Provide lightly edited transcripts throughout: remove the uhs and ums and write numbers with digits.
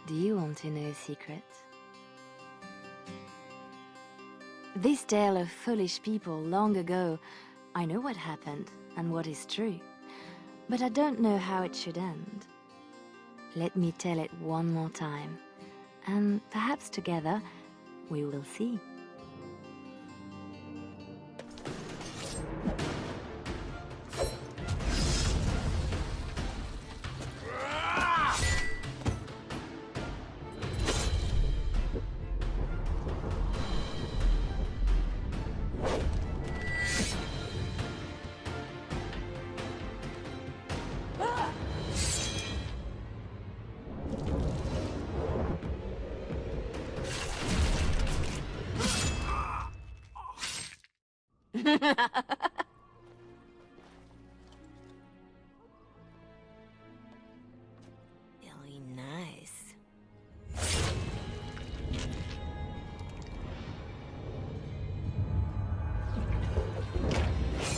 Do you want to know a secret? This tale of foolish people long ago, I know what happened and what is true, but I don't know how it should end. Let me tell it one more time, and perhaps together we will see. Very nice.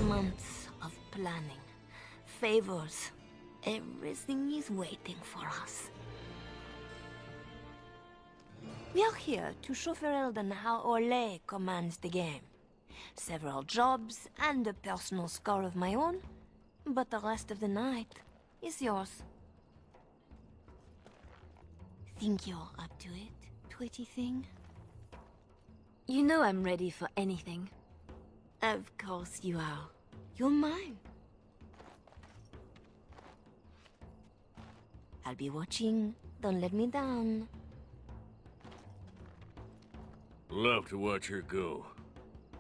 Months of planning, favors. Everything is waiting for us. We are here to show Ferelden how Olay commands the game. Several jobs and a personal score of my own, but the rest of the night is yours. Think you're up to it, pretty thing? You know I'm ready for anything. Of course you are. You're mine. I'll be watching. Don't let me down. Love to watch her go.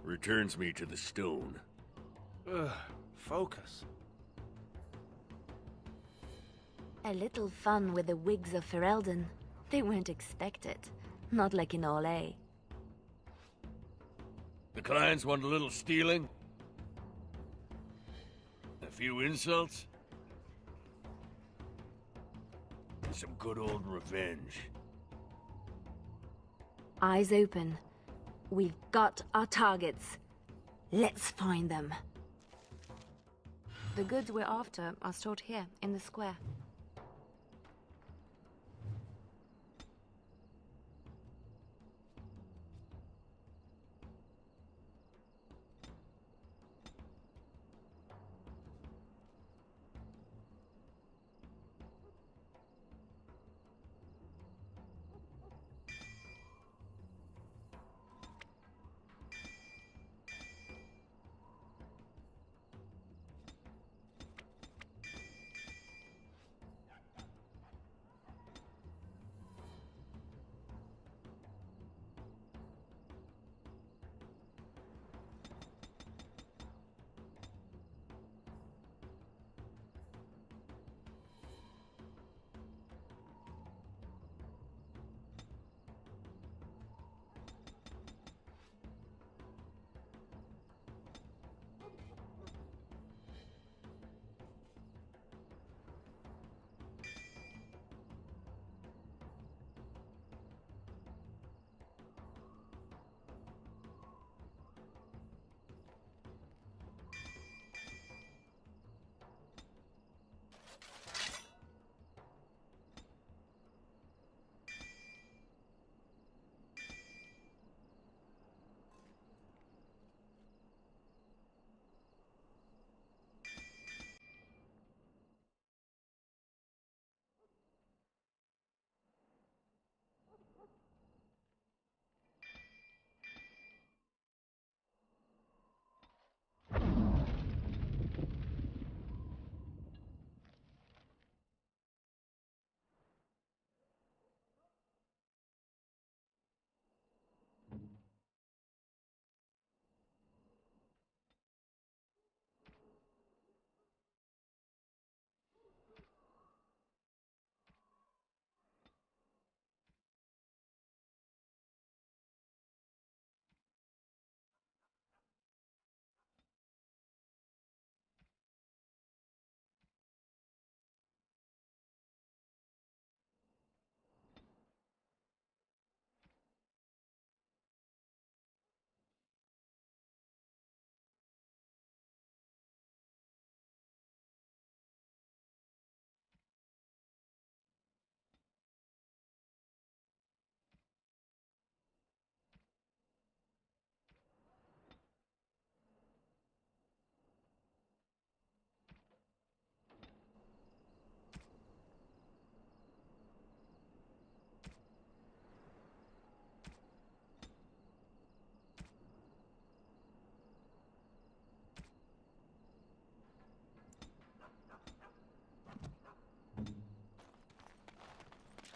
Returns me to the stone. Focus. A little fun with the wigs of Ferelden. They won't expect it. Not like in Olay. The clients want a little stealing? A few insults? Some good old revenge. Eyes open. We've got our targets. Let's find them. The goods we're after are stored here, in the square.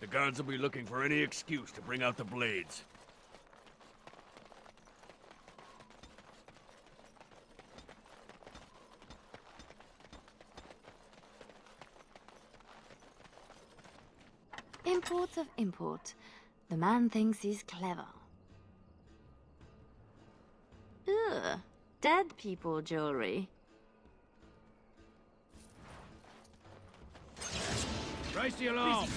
The guards will be looking for any excuse to bring out the blades. Imports of import. The man thinks he's clever. Ugh, dead people jewelry. Raise the alarm!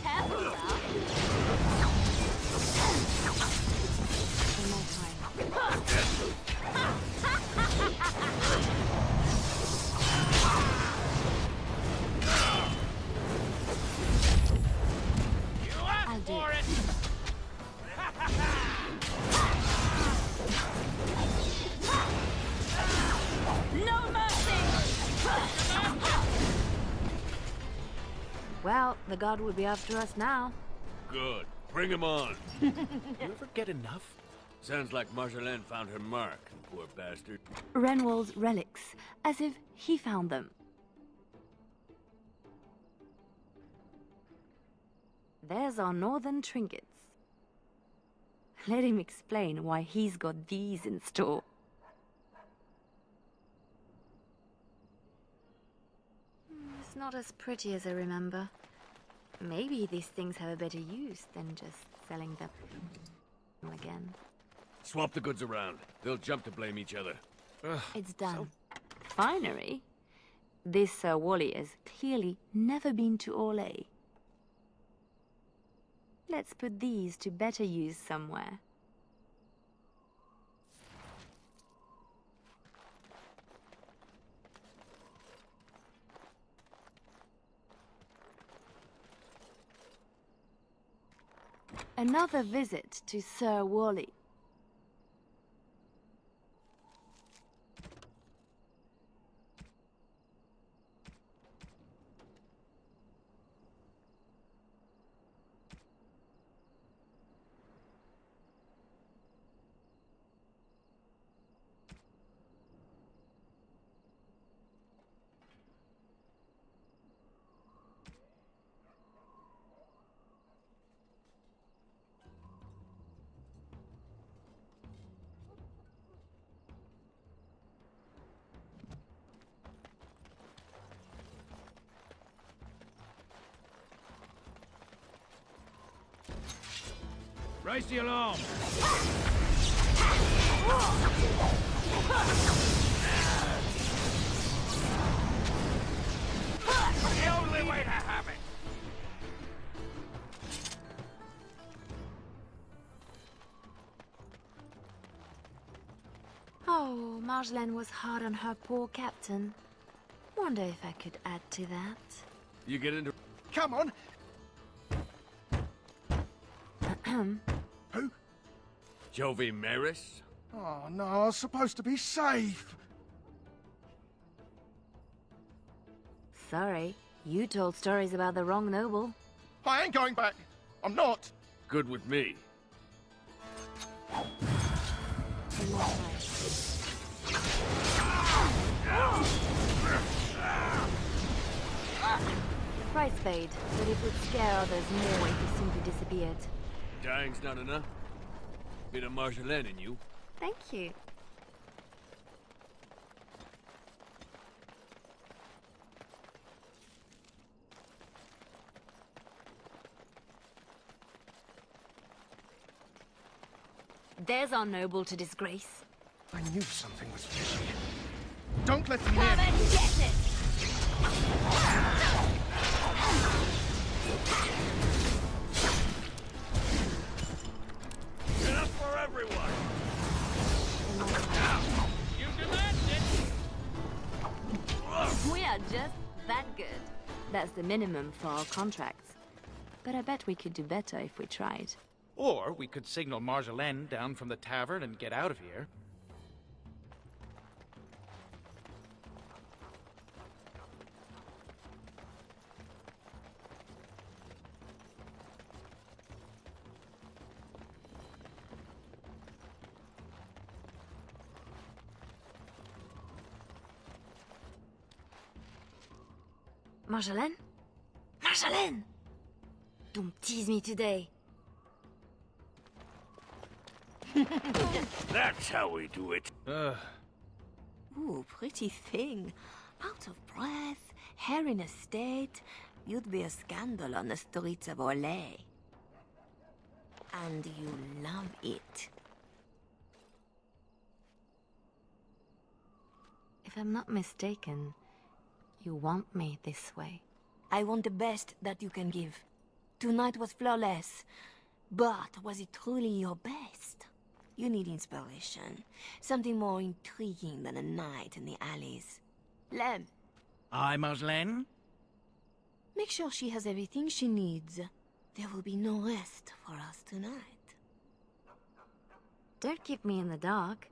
Careful now. One more time. I'll do it. No mercy! Well, the guard will be after us now. Good. Bring him on. You ever get enough? Sounds like Marjolaine found her mark, poor bastard. Renwald's relics, as if he found them. There's our northern trinkets. Let him explain why he's got these in store. It's not as pretty as I remember. Maybe these things have a better use than just selling them again. Swap the goods around. They'll jump to blame each other. It's done. Finery? This Sir Wally has clearly never been to Orlais. Let's put these to better use somewhere. Another visit to Sir Wally. Raise the alarm! The only way to have it! Oh, Marjolaine was hard on her poor captain. Wonder if I could add to that. You get into... Come on! Who? Jovi Maris? Oh, no, I was supposed to be safe. Sorry, you told stories about the wrong noble. I ain't going back. I'm not. Good with me. One more time. Price paid, but it would scare others more if he simply disappeared. Dying's not enough. Bit of Marjolaine in you. Thank you. There's our noble to disgrace. I knew something was fishy. Don't let them Come in. and get it! Enough for everyone! You demand it! We are just that good. That's the minimum for our contracts. But I bet we could do better if we tried. Or we could signal Marjolaine down from the tavern and get out of here. Marjolaine? Marjolaine! Don't tease me today. That's how we do it. Ooh, pretty thing. Out of breath, hair in a state. You'd be a scandal on the streets of Orlais. And you love it. If I'm not mistaken, you want me this way. I want the best that you can give. Tonight was flawless. But was it truly your best? You need inspiration. Something more intriguing than a night in the alleys. Lem, Aye, Marjolaine? make sure she has everything she needs. There will be no rest for us tonight. Don't keep me in the dark.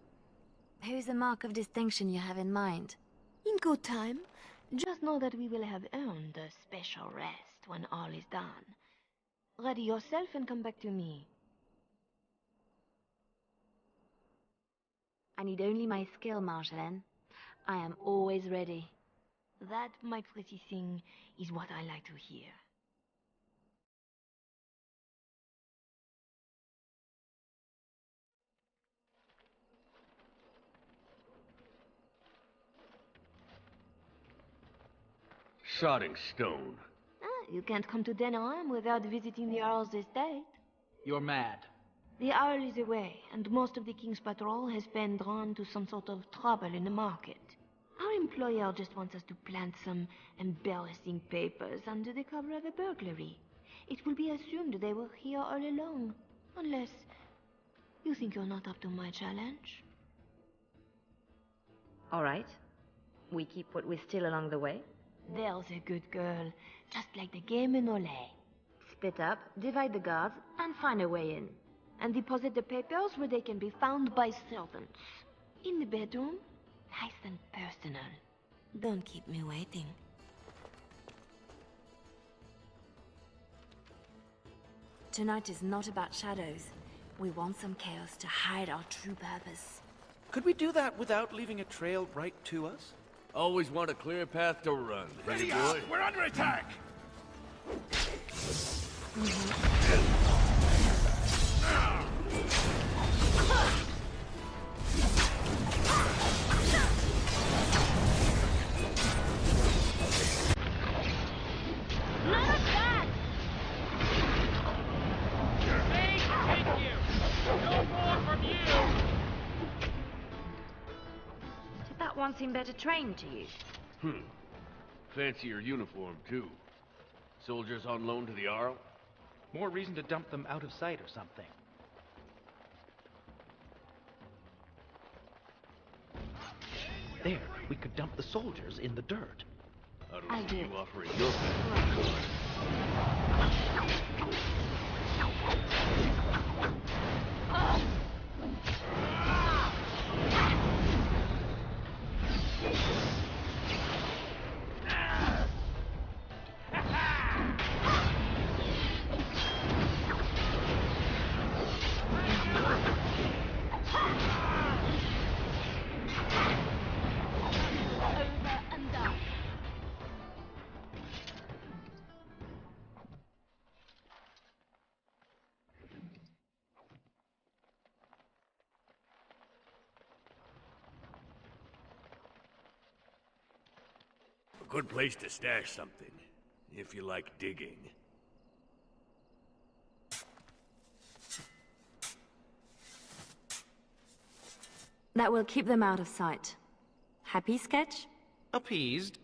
Who's the mark of distinction you have in mind? In good time, just know that we will have earned a special rest when all is done. Ready yourself and come back to me. I need only my skill, Marjolaine. I am always ready. That, my pretty thing, is what I like to hear. Sodding stone. You can't come to Denerim without visiting the Earl's estate. You're mad. The Earl is away, and most of the King's patrol has been drawn to some sort of trouble in the market. Our employer just wants us to plant some embarrassing papers under the cover of a burglary. It will be assumed they were here all along, unless you think you're not up to my challenge. All right. We keep what we steal along the way. There's a good girl, just like the game in Olay. Split up, divide the guards, and find a way in. And deposit the papers where they can be found by servants. In the bedroom, nice and personal. Don't keep me waiting. Tonight is not about shadows. We want some chaos to hide our true purpose. Could we do that without leaving a trail right to us? Always want a clear path to run. Ready, boy? We're under attack! Did that one seem better trained to you? Fancy your uniform, too. Soldiers on loan to the Arl? More reason to dump them out of sight or something. There, we could dump the soldiers in the dirt. I don't I'll see do you it. offering your best. A good place to stash something, if you like digging. That will keep them out of sight. Happy, Sketch? Appeased.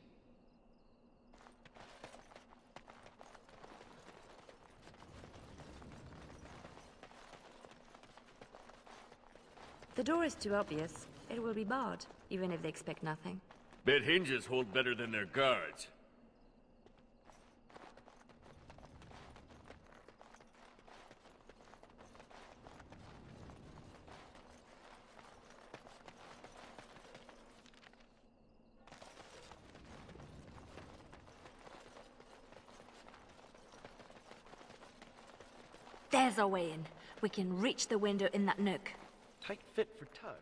The door is too obvious. It will be barred, even if they expect nothing. Bet hinges hold better than their guards. There's our way in. We can reach the window in that nook. Tight fit for Tug.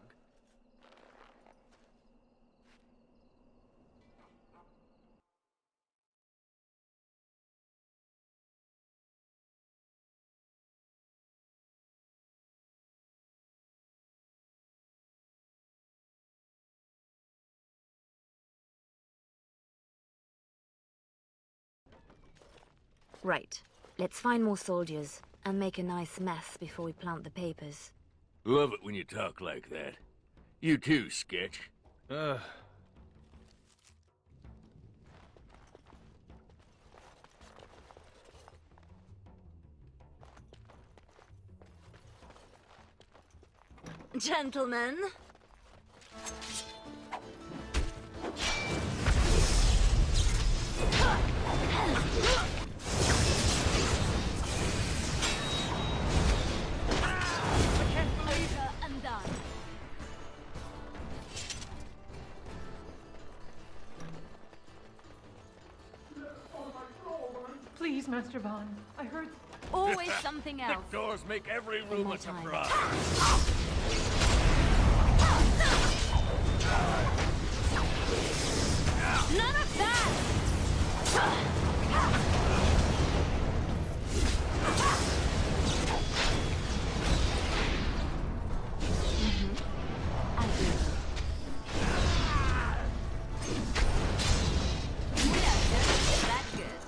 Right. Let's find more soldiers, and make a nice mess before we plant the papers. Love it when you talk like that. You too, Sketch. Gentlemen. Over and done. Please, Master Bond. I heard... Always something else. Thick doors make every room my a time. surprise. None of that! I do. We are just that good.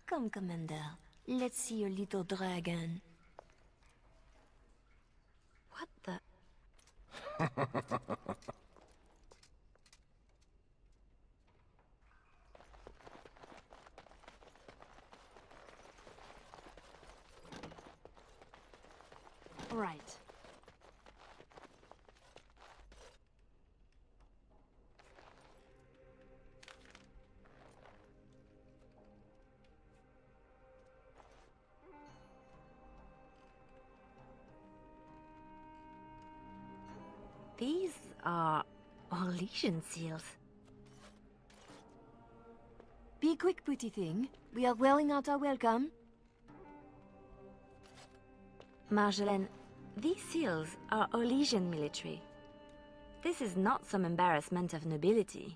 Come, Commander. Let's see your little dragon. What the? Right. These are Orlesian seals. Be quick, pretty thing. We are wearing out our welcome. Marjolaine, these seals are Orlesian military. This is not some embarrassment of nobility.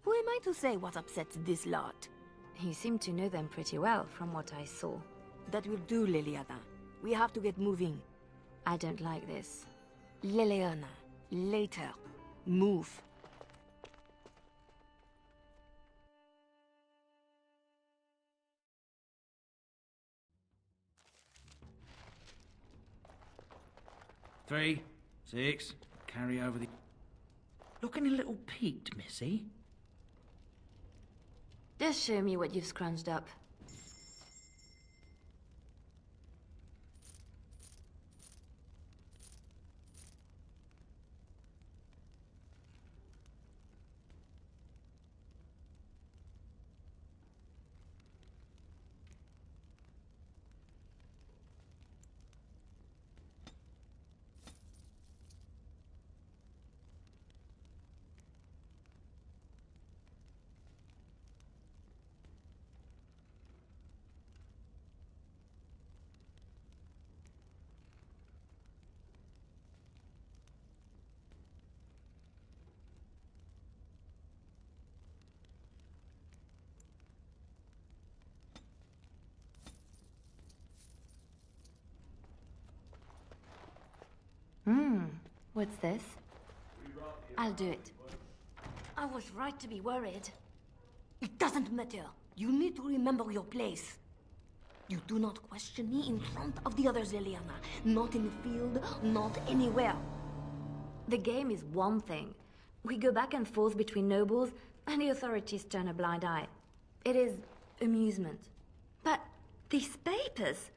Who am I to say what upsets this lot? You seem to know them pretty well from what I saw. That will do, Leliana. We have to get moving. I don't like this. Leliana, later. Move. Three, 6, carry over the... Looking a little peaked, Missy. Just show me what you've scrunched up. What's this? I'll do it. I was right to be worried. It doesn't matter. You need to remember your place. You do not question me in front of the others, Leliana. Not in the field, not anywhere. The game is one thing. We go back and forth between nobles, and the authorities turn a blind eye. It is amusement. But these papers...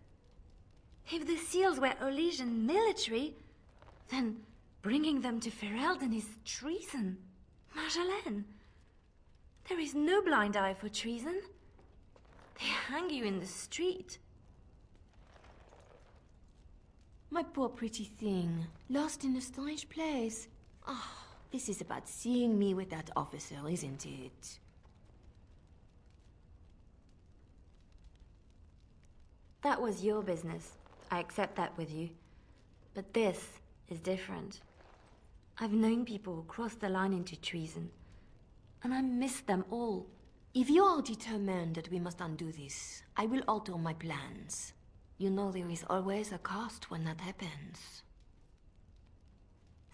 If the seals were Orlesian military, then bringing them to Ferelden is treason. Marjolaine, there is no blind eye for treason. They hang you in the street. My poor pretty thing, lost in a strange place. Ah, this is about seeing me with that officer, isn't it? That was your business. I accept that with you. But this is different. I've known people who crossed the line into treason, and I miss them all. If you are determined that we must undo this, I will alter my plans. You know there is always a cost when that happens.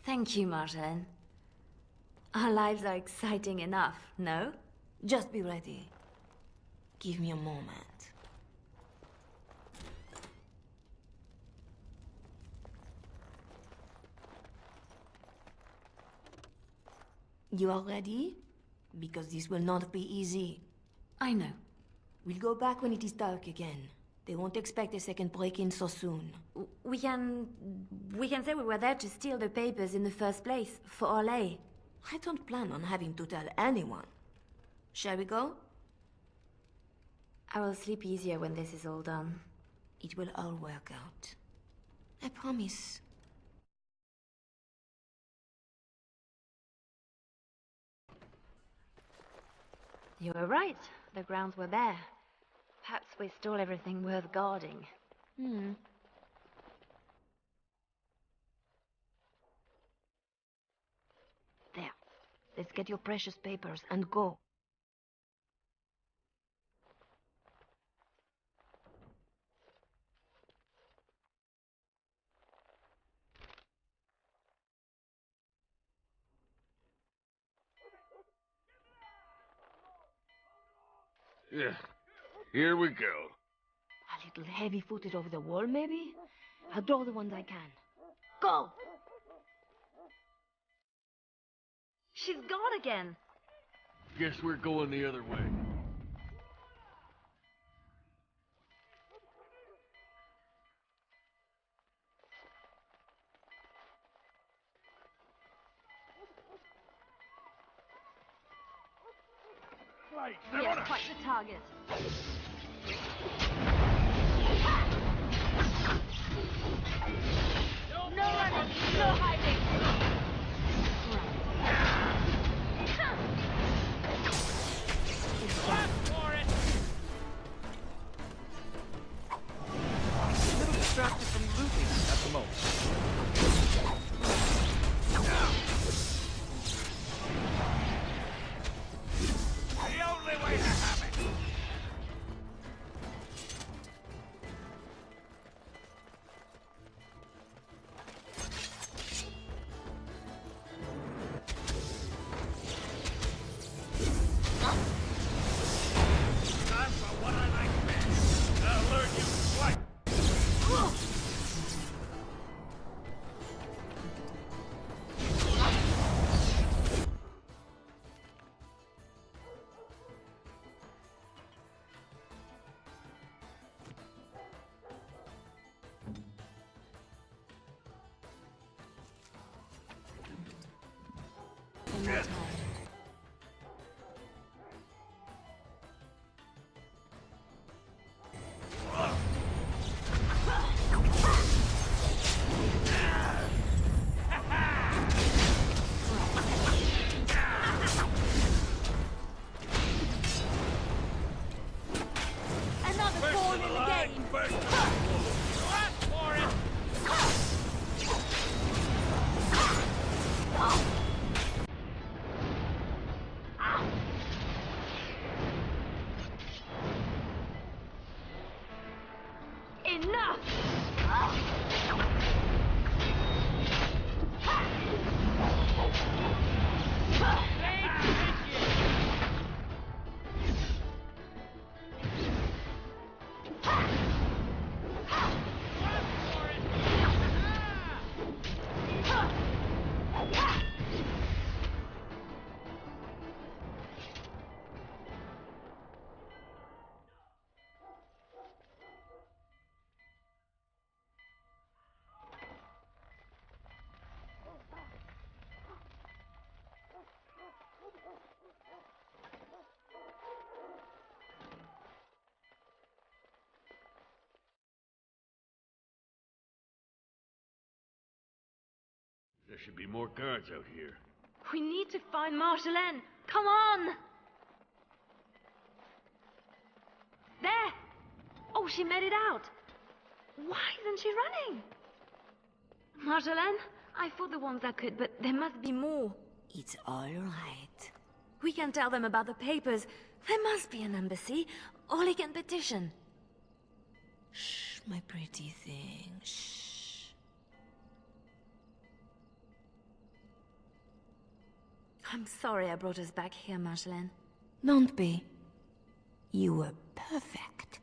Thank you, Marjolaine. Our lives are exciting enough, no? Just be ready. Give me a moment. You are ready? Because this will not be easy. I know. We'll go back when it is dark again. They won't expect a second break-in so soon. We can say we were there to steal the papers in the first place, for Orlais. I don't plan on having to tell anyone. Shall we go? I will sleep easier when this is all done. It will all work out. I promise. You were right. The grounds were bare. Perhaps we stole everything worth guarding. There. Let's get your precious papers and go. Yeah, here we go. A little heavy-footed over the wall, maybe? I'll draw the ones I can. Go! She's gone again. Guess we're going the other way. Yes, quite the target. No running, no hiding. A little distracted from looting at the moment. The only way to have it! Time for what I like best. I'll learn you twice. Another pawn in the game! Ask for it! Enough! There should be more guards out here. We need to find Marjolaine. Come on! There! Oh, she made it out. Why isn't she running? Marjolaine, I fought the ones I could, but there must be more. It's all right. We can tell them about the papers. There must be an embassy. Or he can petition. Shh, my pretty thing. Shh. I'm sorry I brought us back here, Marjolaine. Don't be. You were perfect.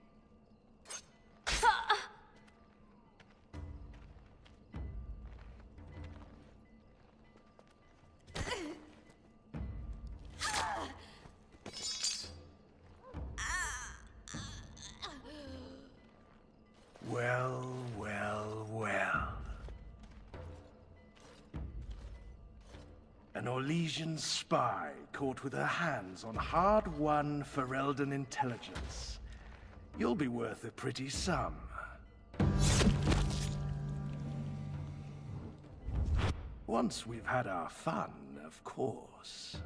Well, well, well. An Orlesian spy caught with her hands on hard-won Ferelden intelligence. You'll be worth a pretty sum. Once we've had our fun, of course.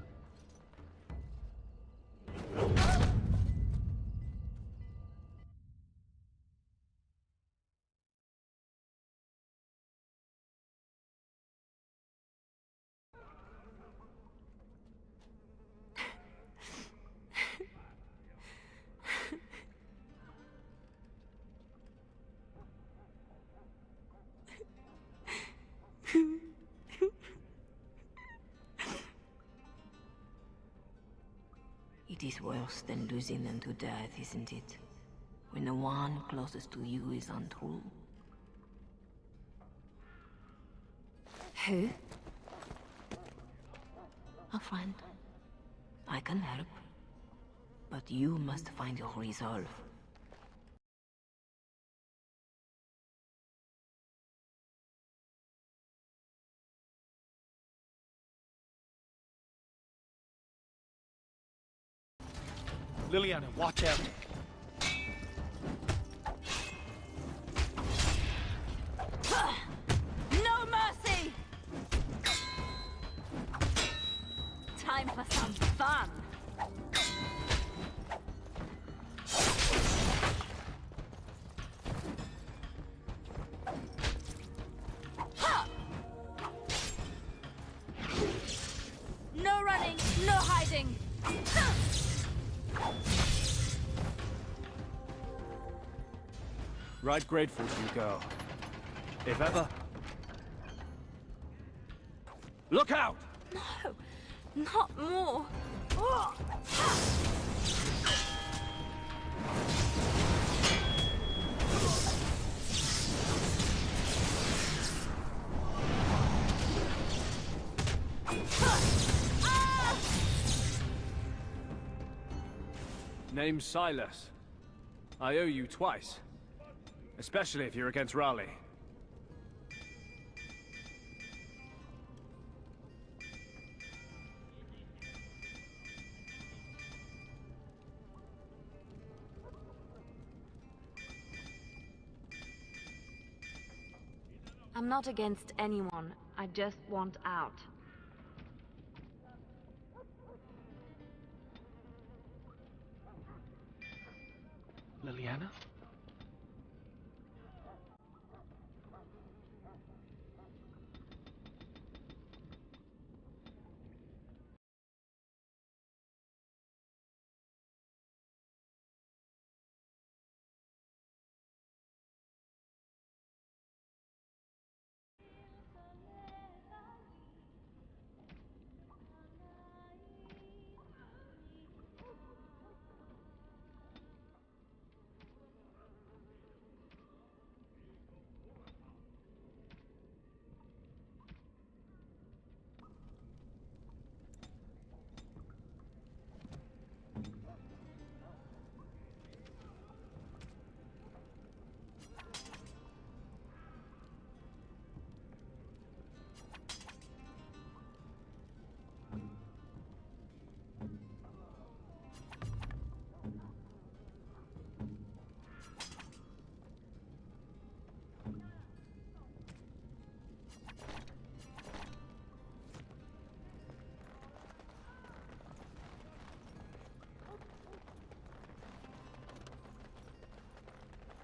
It is worse than losing them to death, isn't it? When the one closest to you is untrue. Who? A friend. I can help. But you must find your resolve. Leliana, watch out. No mercy! Time for some fun! No running, no hiding! Right grateful to you, girl. If ever... Look out! No, not more. Name's Silas. I owe you twice. Especially if you're against Raleigh. I'm not against anyone. I just want out. Leliana?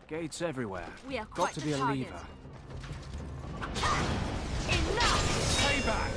Gates everywhere. We are Got quite to the be a target. lever. Enough! Payback!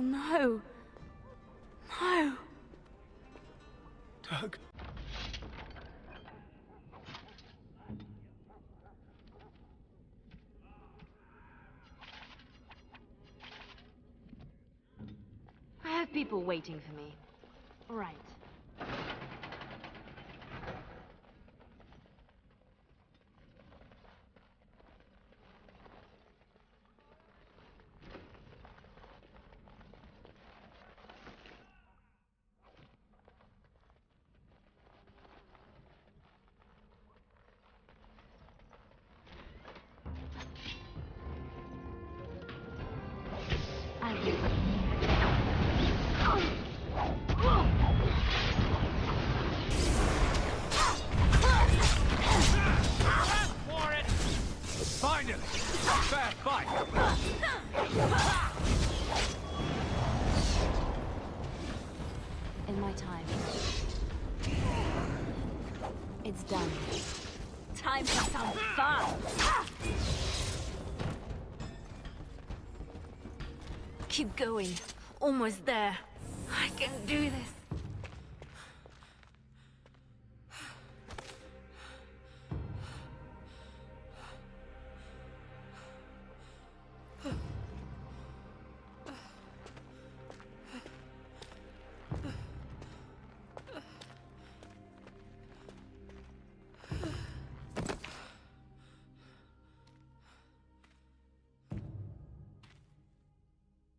no. No. Doug. I have people waiting for me. Right. Find him! Fair fight! In my time. It's done. Time for some fun! Keep going. Almost there. I can do this.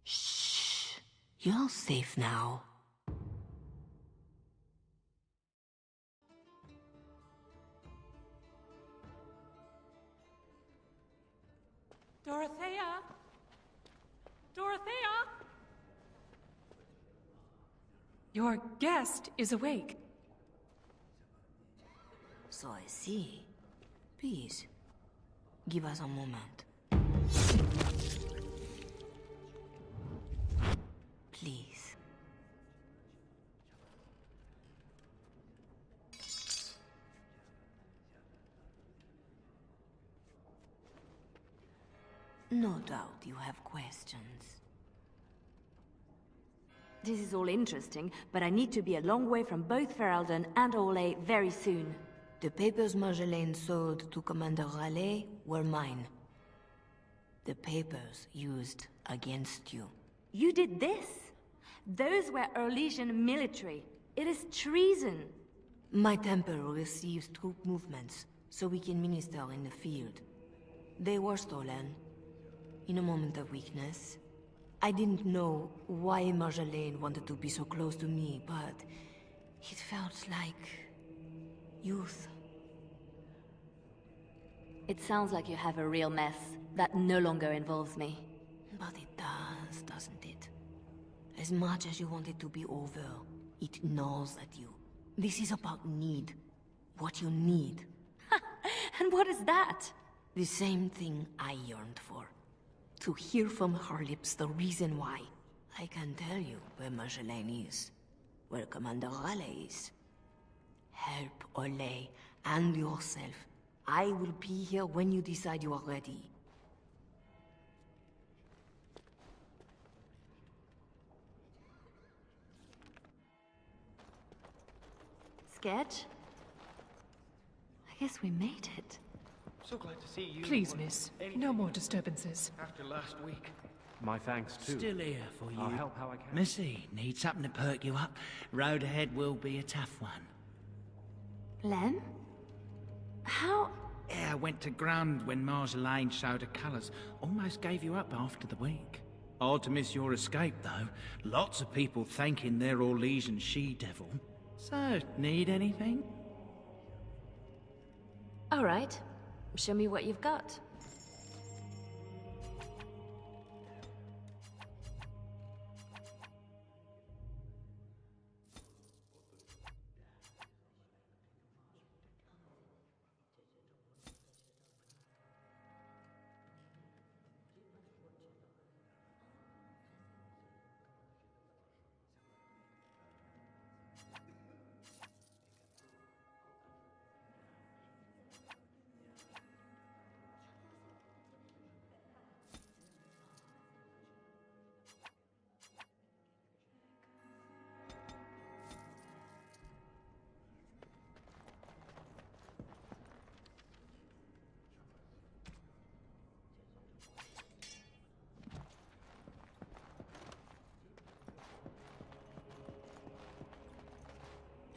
Shh. You're safe now. Dorothea? Dorothea? Your guest is awake. So I see. Please, give us a moment. Please. No doubt you have questions. This is all interesting, but I need to be a long way from both Ferelden and Orlais very soon. The papers Marjolaine sold to Commander Raleigh were mine. The papers used against you. You did this? Those were Orlesian military. It is treason. My temple receives troop movements, so we can minister in the field. They were stolen. In a moment of weakness. I didn't know why Marjolaine wanted to be so close to me, but it felt like youth. It sounds like you have a real mess that no longer involves me. But it does, doesn't it? As much as you want it to be over, it gnaws at you. This is about need. What you need. And what is that? The same thing I yearned for. To hear from her lips the reason why. I can tell you where Marjolaine is. Where Commander Raleigh is. Help Orlais and yourself. I will be here when you decide you are ready. Sketch? I guess we made it. So glad to see you. Please, miss. No more disturbances. After last week. My thanks, too. Still here for you. I'll help how I can. Missy, need something to perk you up. Road ahead will be a tough one. Lem? How? Yeah, I went to ground when Marjolaine showed her colours. Almost gave you up after the week. Hard to miss your escape, though. Lots of people thanking their Orlesian she-devil. So, need anything? All right. Show me what you've got.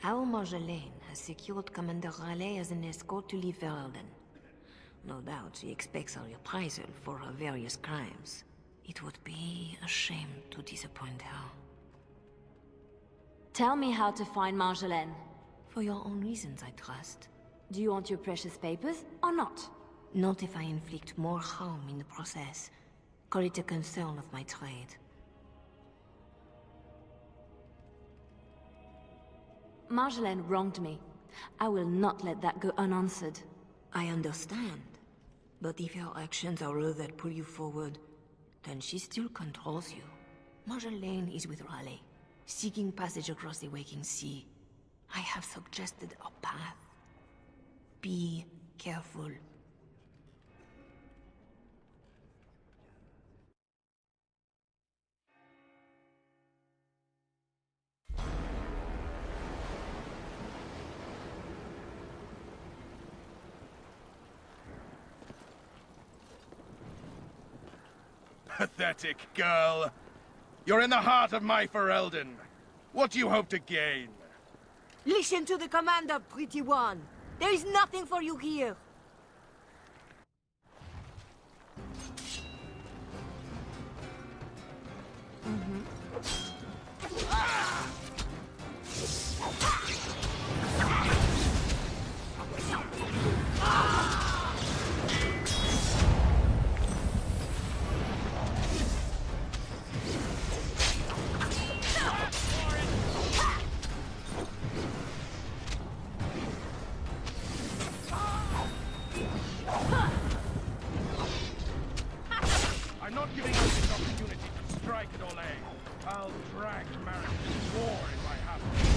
Our Marjolaine has secured Commander Raleigh as an escort to leave Ferelden. No doubt she expects a reprisal for her various crimes. It would be a shame to disappoint her. Tell me how to find Marjolaine. For your own reasons, I trust. Do you want your precious papers, or not? Not if I inflict more harm in the process. Call it a concern of my trade. Marjolaine wronged me. I will not let that go unanswered. I understand. But if your actions are all that pull you forward, then she still controls you. Marjolaine is with Raleigh, seeking passage across the waking sea. I have suggested a path. Be careful. Pathetic girl. You're in the heart of my Ferelden. What do you hope to gain? Listen to the commander, pretty one. There is nothing for you here. I'm not giving up this opportunity to strike at Olay. I'll drag Marek to war if I have to.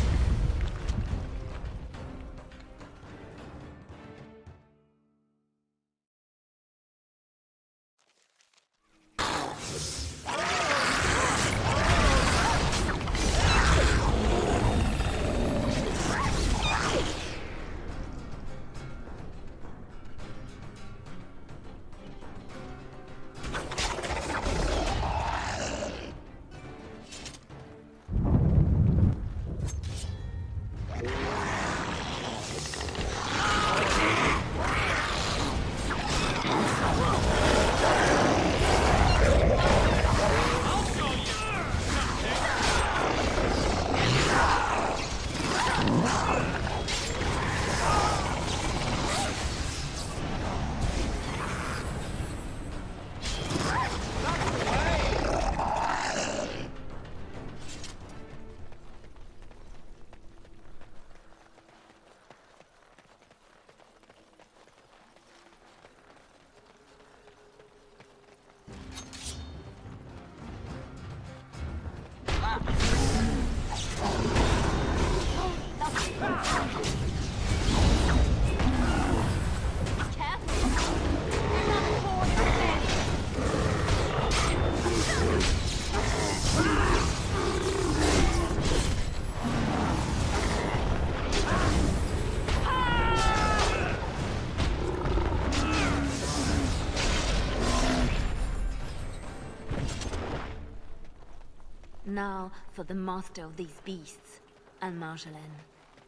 Now for the master of these beasts, and Marjolaine.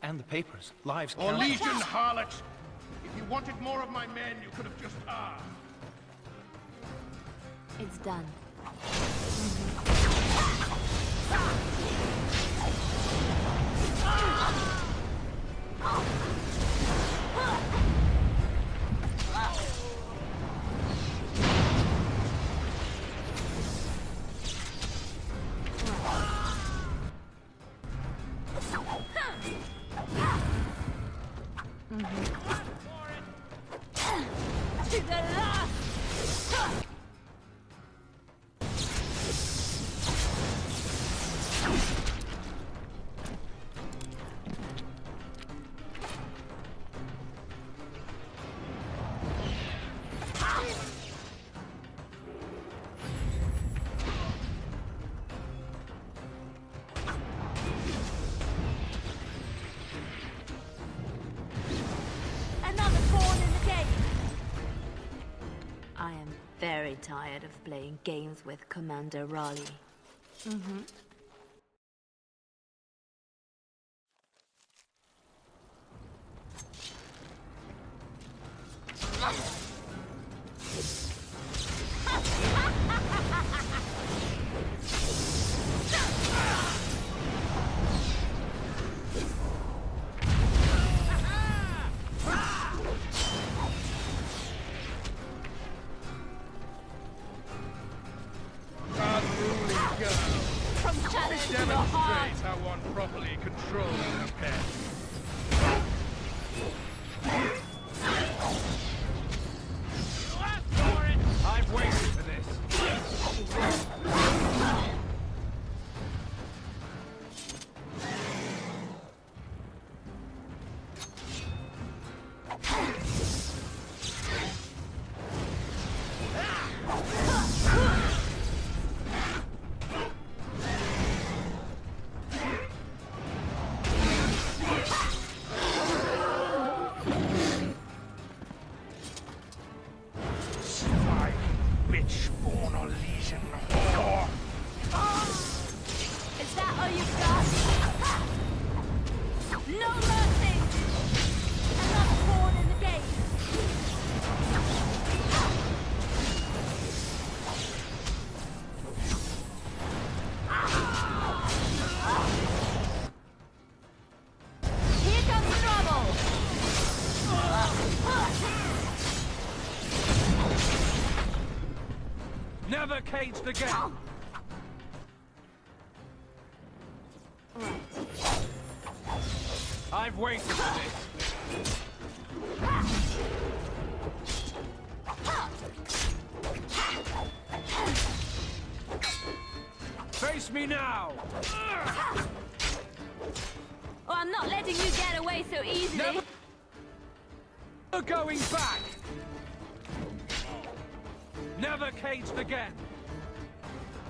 And the papers. Lives Or count. Legion harlot! If you wanted more of my men, you could have just asked. It's done. I am very tired of playing games with Commander Raleigh. monopoly controlling the pet. I've waited for this. Bitch-born Orlesian whore! Is that all you've got? No mercy! Another pawn in the game! Here comes trouble! Never caged again! I've waited for this. Face me now! Oh, I'm not letting you get away so easily! Never going back! Never caged again!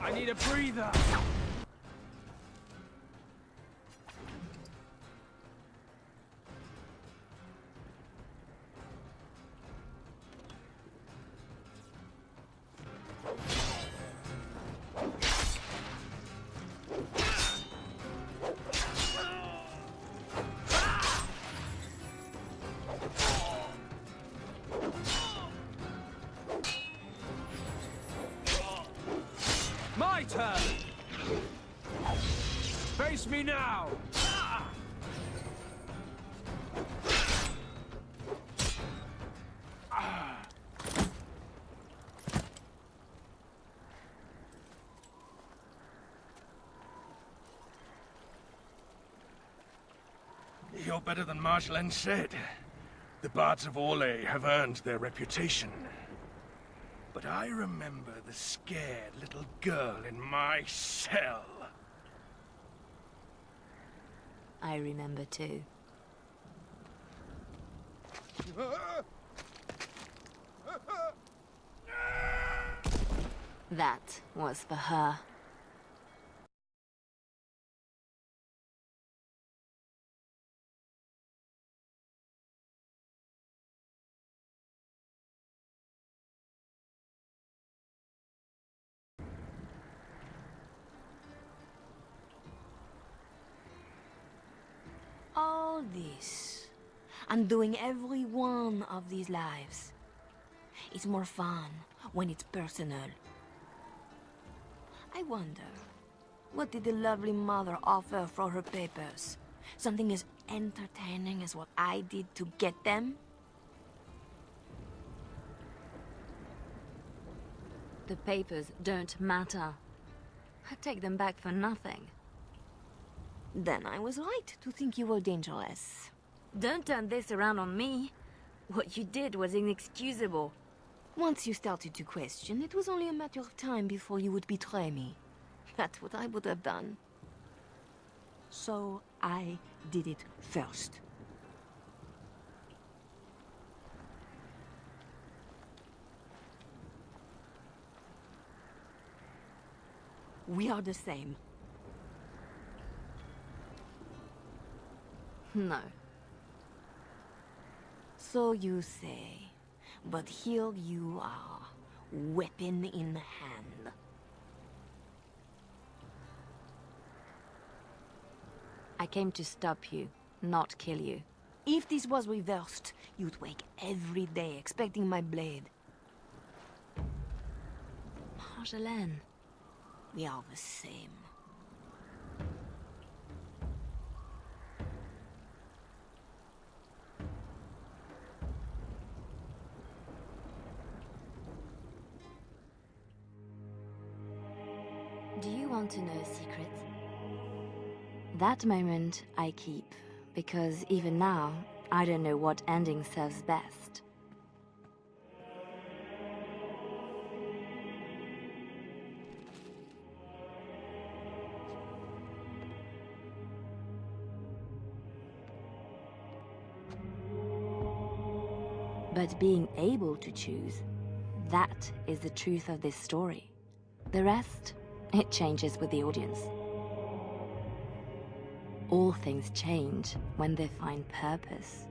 I need a breather! My turn! Face me now! You're better than Marjolaine said. The Bards of Orlais have earned their reputation. But I remember the scared little girl in my cell. I remember too. That was for her. All this, undoing every one of these lives. It's more fun when it's personal. I wonder, what did the lovely mother offer for her papers? Something as entertaining as what I did to get them? The papers don't matter. I'd take them back for nothing. Then I was right to think you were dangerous. Don't turn this around on me. What you did was inexcusable. Once you started to question, it was only a matter of time before you would betray me. That's what I would have done. So I did it first. We are the same. No. So you say. But here you are, weapon in hand. I came to stop you, not kill you. If this was reversed, you'd wake every day expecting my blade. Marjolaine. We are the same. Do you want to know a secret? That moment I keep, because even now, I don't know what ending serves best. But being able to choose, that is the truth of this story. The rest, it changes with the audience. All things change when they find purpose.